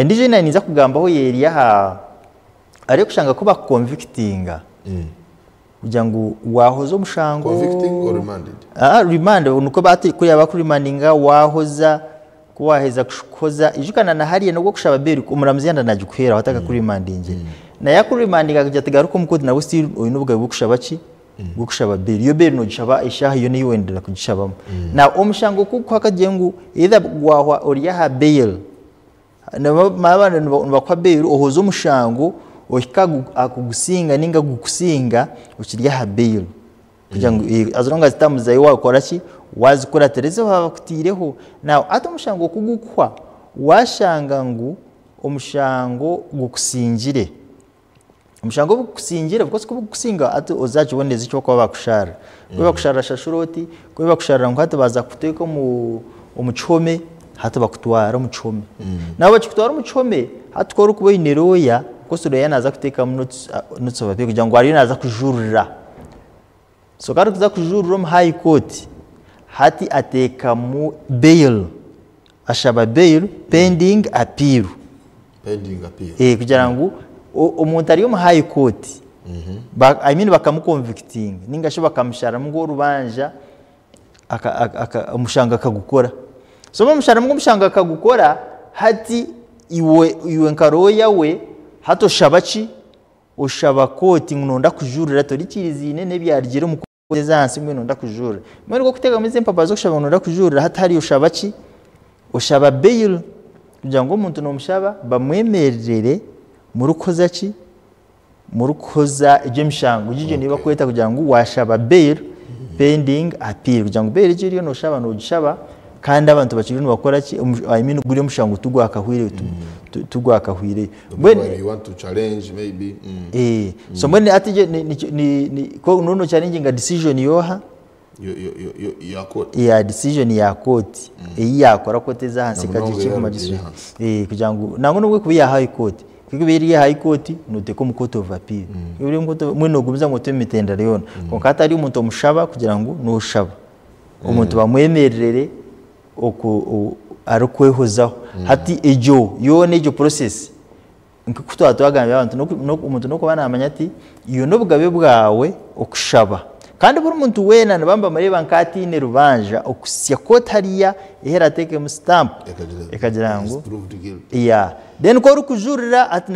Ndijo ina niza kugambaho yeri yaha ari kushanga kuba convictinga kugira ngo wahoza umushango convicting or remanded remanded nuko bati ko yaba kuri remandinga wahoza kuwaheza kukoza ijukana na hariye no gushaba beri umuramuziyanda najukwera wataka kuri remandinge na yakuri remandinga kujya tegaruko mukodi na gusti uyu nubwo gushaba ki gushaba beri yo beri no gishaba ishaha yo ni wendera kugishabamo na umushango kuko akagengu either gwahwa oriya ha bail na mabana bakwa beri ohoza umushango ohikagu akugusinga ninga gukusinga ukirya ha bail kugira ngo azonga zitamuzaye wakora ki wazikora tereze babakutireho nawo atomushango kugukwa washanga ngo umushango gukusingire umushango gukusingire because kugusinga ato ozaje woneze cyo kwa bakushara ko bakushara shashuroti ko bakushara ngo baza kuteka mu umuchome hata bakutwara umuchome nabo bakutwara umuchome hatukora kubo ineroya kosoro yanaza kuteka nutso bape kugira ngo ari naza kujurira so kari kuza kujurira mu high court hati ateka mu bail ashaba bail pending appeal kugira ngo umuntu ari mu high court I mean bakamuconvicting ninga sho bakamushara mu rubanja umushanga akagukora so bamushara mu umushanga akagukora hati iwe nkaroya we hato shabachi ushaba koti ngonda kujurira tori kirizine ne byarigire mu zansi mwe nonda kujurira mwe ngo kutega mize mpapa zo kushaba nonda kujurira hatari ushabachi ushaba bail kugira ngo umuntu no mushaba bamwemerere murukoza ki murukoza ije mishango ije niba kweta kugira ngo washaba bail pending appeal kugira ngo bail ije no shaba no gishaba kandi abantu bakiri no bakora ki I mean guri mushango tugwakahwire tugwakahwire when you want to challenge maybe so when atije ni ko nono challenge nga decision yoha ya court decision ya court yakora kote za hansi kaje ku magistrate kugira ngo nango no kubiya high court kigibiri ya high court nuteko mu court of appeal ibiri ngo mwino gumiza ngo temitenda leona ko katari umuntu mushaba kugira ngo no shaba umuntu bamwemerere oku arukwehozaho hati ejo yone ejo process nkutwa twagambye abantu no umuntu no kubana amanya ati iyo no bugabe bwawe okushaba kandi buri muntu wena nabamba muri bankati ne rubanja okusya kotariya ihera teke mu stamp ekagira ngo then ko rukujurira ati